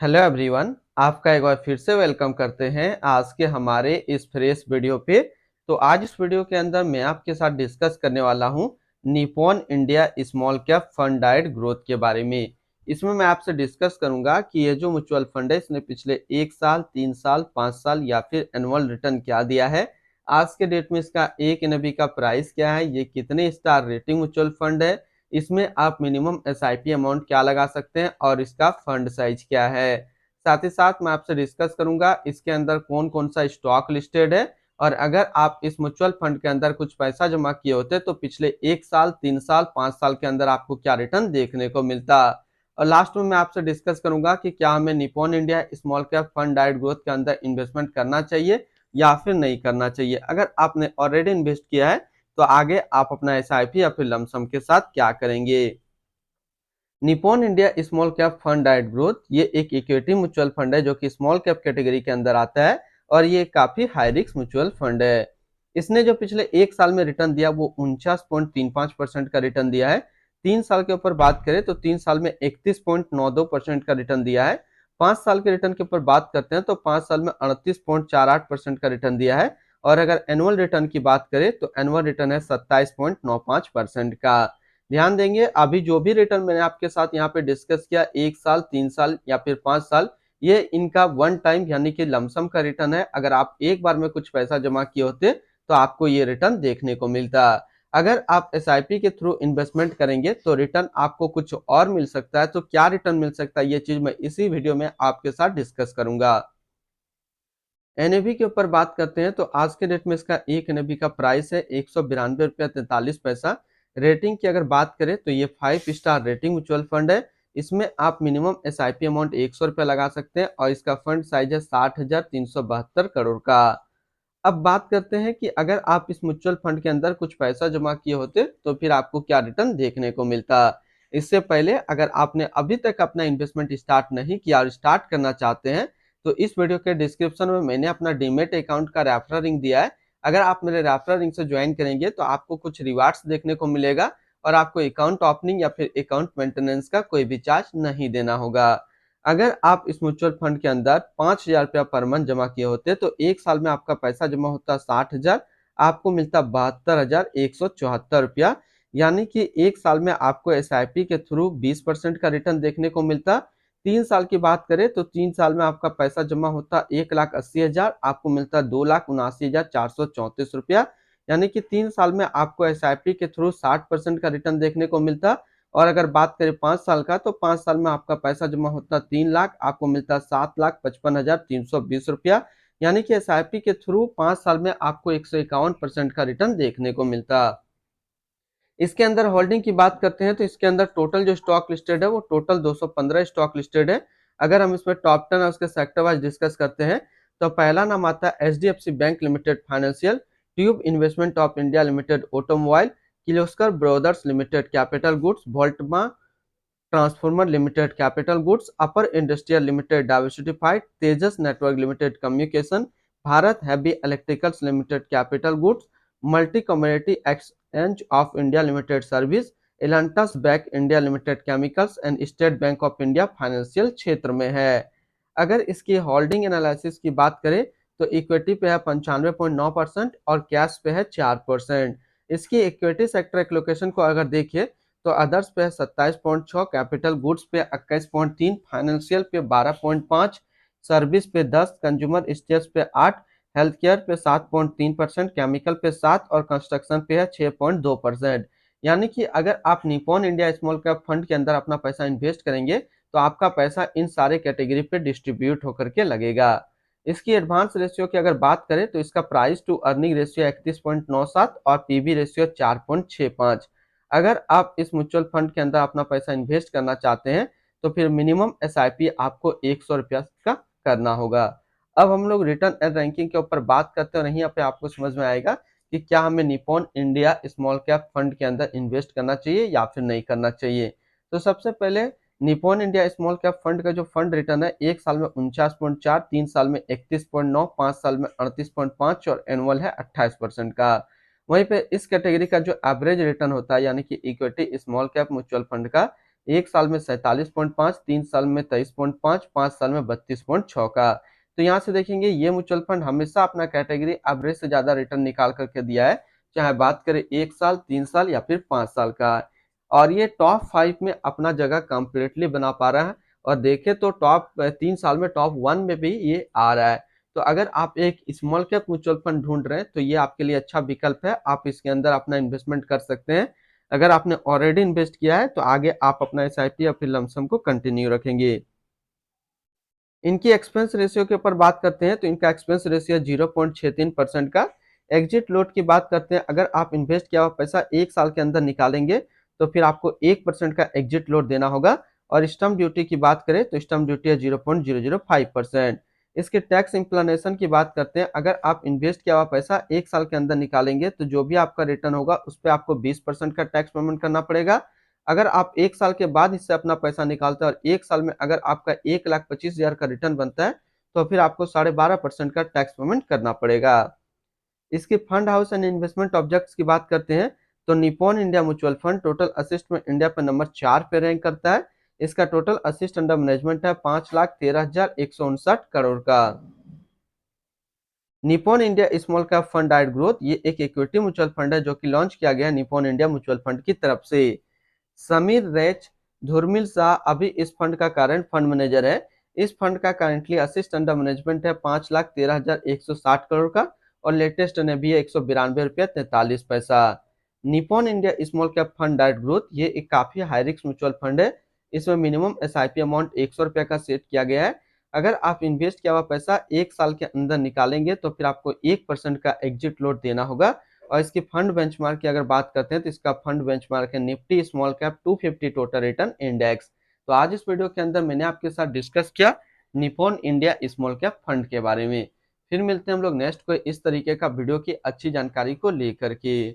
Hello everyone, आपका एक बार फिर से वेलकम करते हैं आज के हमारे इस फ्रेश वीडियो पे। तो आज इस वीडियो के अंदर मैं आपके साथ डिस्कस करने वाला हूं Nippon India small cap fund diet growth के बारे में। इसमें मैं आपसे डिस्कस करूंगा कि ये जो म्यूचुअल फंड है इसने पिछले 1 साल, 3 साल, 5 साल या फिर एनुअल रिटर्न क्या दिया है। आज के डेट में इसका एक एनएवी का प्राइस क्या है, ये कितने स्टार रेटिंग म्यूचुअल फंड है, इसमें आप मिनिमम एसआईपी अमाउंट क्या लगा सकते हैं और इसका फंड साइज क्या है। साथ ही साथ मैं आपसे डिस्कस करूंगा इसके अंदर कौन कौन सा स्टॉक लिस्टेड है, और अगर आप इस म्यूचुअल फंड के अंदर कुछ पैसा जमा किए होते तो पिछले 1 साल, 3 साल, 5 साल के अंदर आपको क्या रिटर्न देखने को मिलता। और लास्ट में मैं आपसे डिस्कस करूंगा कि क्या हमें Nippon India small cap fund diet growth के अंदर इन्वेस्टमेंट करना चाहिए या फिर नहीं करना चाहिए। अगर आपने ऑलरेडी इन्वेस्ट किया है तो आगे आप अपना एसआईपी या फिर लमसम के साथ क्या करेंगे। Nippon India small cap fund diet growth ये एक इक्विटी म्यूचुअल फंड है जो कि स्मॉल कैप कैटेगरी के अंदर आता है, और ये काफी हाई रिस्क म्यूचुअल फंड है। इसने जो पिछले 1 साल में रिटर्न दिया वो 49.35% का रिटर्न दिया है। 3 साल के ऊपर बात करें तो 3 साल में 31.92% का रिटर्न दिया है। 5 साल के रिटर्न के ऊपर बात करते हैं तो 5 साल में 38.48% का रिटर्न दिया है। और अगर एनुअल रिटर्न की बात करें तो एनुअल रिटर्न है 27.95% का। ध्यान देंगे अभी जो भी रिटर्न मैंने आपके साथ यहाँ पे डिस्कस किया, 1 साल, 3 साल या फिर 5 साल, ये इनका वन टाइम यानी कि लमसम का रिटर्न है। अगर आप एक बार में कुछ पैसा जमा किए होते तो आपको ये रिटर्न देखने को मिलता। अगर आप एसआईपी के थ्रू इन्वेस्टमेंट करेंगे तो रिटर्न आपको कुछ और मिल सकता है। तो क्या रिटर्न मिल सकता है ये चीज मैं इसी वीडियो में आपके साथ डिस्कस करूंगा। एनएवी के ऊपर बात करते हैं तो आज के डेट में इसका एक एनएवी का प्राइस है 192 रुपया 43 पैसा। रेटिंग की अगर बात करें तो ये 5 स्टार रेटिंग म्यूचुअल फंड है। इसमें आप मिनिमम एसआईपी अमाउंट 100 रुपया लगा सकते हैं और इसका फंड साइज है 60,372 करोड़ का। अब बात करते हैं कि अगर आप इस म्यूचुअल फंड के अंदर कुछ पैसा जमा किए होते तो फिर आपको क्या रिटर्न देखने को मिलता। इससे पहले अगर आपने अभी तक अपना इन्वेस्टमेंट स्टार्ट नहीं किया और स्टार्ट करना चाहते हैं तो इस वीडियो के डिस्क्रिप्शन में मैंने अपना डीमेट अकाउंट का रेफरल लिंक दिया है। अगर आप मेरे रेफरल लिंक से ज्वाइन करेंगे तो आपको कुछ रिवार्ड्स देखने को मिलेगा और आपको अकाउंट ओपनिंग या फिर अकाउंट मेंटेनेंस का कोई भी चार्ज नहीं देना होगा। अगर आप इस म्यूचुअल फंड के अंदर 5,000 रुपया पर मंथ जमा किए होते तो 1 साल में आपका पैसा जमा होता 60,000, आपको मिलता 72,174 रुपया। यानी कि 1 साल में आपको एसआईपी के थ्रू 20% का रिटर्न देखने को मिलता। 3 साल की बात करें तो 3 साल में आपका पैसा जमा होता 1,80,000, आपको मिलता 2,79,434 रुपया। यानी कि 3 साल में आपको एसआईपी के थ्रू 60% का रिटर्न देखने को मिलता। और अगर बात करें 5 साल का तो 5 साल में आपका पैसा जमा होता 3 लाख, आपको मिलता 7,55,320 रुपया। यानी कि एसआईपी के थ्रू 5 साल में आपको 151% का रिटर्न देखने को मिलता। इसके अंदर होल्डिंग की बात करते हैं तो इसके अंदर टोटल जो स्टॉक लिस्टेड है वो टोटल 215 स्टॉक लिस्टेड है। अगर हम इसमें टॉप 10 और उसके सेक्टर वाइज डिस्कस करते हैं तो पहला नाम आता है HDFC bank limited financial, tube investment of India limited automobile, Kirloskar brothers limited capital goods, Voltamp transformer limited capital goods, Apar industrial limited diversified, Tejas network limited communication, Bharat heavy electricals limited capital goods, multi community exchange of India limited service, Elantas bank India limited chemicals and state bank of India financial क्षेत्र में है। अगर इसकी holding analysis की बात करें तो equity पे है 95.9% और कैश पे है 4%। इसकी इक्विटी सेक्टर एलोकेशन को अगर देखिए तो अदर्स पे 27.6, कैपिटल गुड्स पे 21.3, फाइनेंशियल पे 12.5, सर्विस पे 10, कंज्यूमर स्टेट्स पे 8, हेल्थ केयर पे 7.3%, केमिकल पे 7 और कंस्ट्रक्शन पे है 6.2%। यानी कि अगर आप Nippon India small cap fund के अंदर अपना पैसा इन्वेस्ट करेंगे तो आपका पैसा इन सारे कैटेगरी पे डिस्ट्रीब्यूट होकर के लगेगा। इसकी एडवांस रेशियो की अगर बात करें तो इसका प्राइस टू अर्निंग रेशियो 31.97 और पीबी रेशियो 4.65। अगर आप इस म्यूचुअल फंड के अंदर अपना पैसा इन्वेस्ट करना चाहते हैं तो फिर मिनिमम एसआईपी आपको 100 रुपया का करना होगा। अब हम लोग रिटर्न एंड रैंकिंग के ऊपर बात करते हैं और यहीं पे आपको समझ में आएगा कि क्या हमें Nippon India small cap fund के अंदर इन्वेस्ट करना चाहिए या फिर नहीं करना चाहिए। तो सबसे पहले Nippon India small cap fund का जो फंड रिटर्न है 1 साल में 49.4, 3 साल में 31.9, 5 साल में 38.5 और एनुअल है 28% का। वहीं पे इस कैटेगरी का जो एवरेज रिटर्न होता है यानी कि equity small cap mutual fund का 1 साल में 47.5, 3 साल में 23.5, 5 साल में 32.6 का। तो यहाँ से देखेंगे ये म्यूचुअल फंड हमेशा अपना कैटेगरी एवरेज से ज्यादा रिटर्न निकाल करके दिया है, चाहे बात करें 1 साल, 3 साल या फिर 5 साल का। और ये टॉप 5 में अपना जगह कंप्लीटली बना पा रहा है। और देखें तो टॉप 3 साल में टॉप 1 में भी ये आ रहा है। तो अगर आप एक स्मॉल कैप म्यूचुअल फंड ढूंढ रहे हैं तो ये आपके लिए अच्छा विकल्प है, आप इसके अंदर अपना इन्वेस्टमेंट कर सकते हैं। अगर आपने ऑलरेडी इन्वेस्ट किया है तो आगे आप अपना एसआईपी या फिर लमसम को कंटिन्यू रखेंगे। इनकी एक्सपेंस रेशियो के ऊपर बात करते हैं तो इनका एक्सपेंस रेशियो 0.63% का। एग्जिट लोड की बात करते हैं, अगर आप इन्वेस्ट किया हुआ पैसा 1 साल के अंदर निकालेंगे तो फिर आपको 1% का एग्जिट लोड देना होगा। और स्टम्प ड्यूटी की बात करें तो स्टम्प ड्यूटी है 0.005%। इसके टैक्स इंप्लानेशन की बात करते हैं, अगर आप इन्वेस्ट किया हुआ पैसा 1 साल के अंदर निकालेंगे तो जो भी आपका रिटर्न होगा उस पर आपको 20% का टैक्स पेमेंट करना पड़ेगा। अगर आप 1 साल के बाद इससे अपना पैसा निकालते हैं और 1 साल में अगर आपका 1,25,000 का रिटर्न बनता है तो फिर आपको 12.5% का टैक्स पेमेंट करना पड़ेगा। इसके fund house and investment objects की बात करते हैं तो Nippon India mutual fund total assist में इंडिया पर नंबर 4 पे रैंक करता है। इसका टोटल असिस्ट अंडर मैनेजमेंट है 5,13,159 करोड़ का। Nippon India small cap fund diet growth ये एक इक्विटी म्यूचुअल फंड है जो कि लॉन्च किया गया है निप्पॉन इंडिया म्यूचुअल फंड की तरफ से। समीर रेच धुरमिल शाह अभी इस फंड का करंट फंड मैनेजर है। इस फंड का करंटली असिस्ट अंडर मैनेजमेंट है 5,13,160 करोड़ का और लेटेस्ट ने भी है 192 रुपया 43 पैसा। Nippon India small cap fund diet growth ये एक काफी हाई रिस्क म्यूचुअल फंड है। इसमें मिनिमम एसआईपी अमाउंट 100 रुपया का सेट किया गया है। अगर आप इन्वेस्ट किया हुआ पैसा 1 साल के अंदर निकालेंगे तो फिर आपको 1% का एग्जिट लोड देना होगा। और इसकी फंड बेंचमार्क की अगर बात करते हैं तो इसका फंड बेंचमार्क है Nifty small cap 250 total return index. तो आज इस वीडियो के अंदर मैंने आपके साथ डिस्कस किया Nippon India small cap fund के बारे में। फिर मिलते हैं हम लोग नेक्स्ट कोई इस तरीके का वीडियो की अच्छी जानकारी को लेकर के।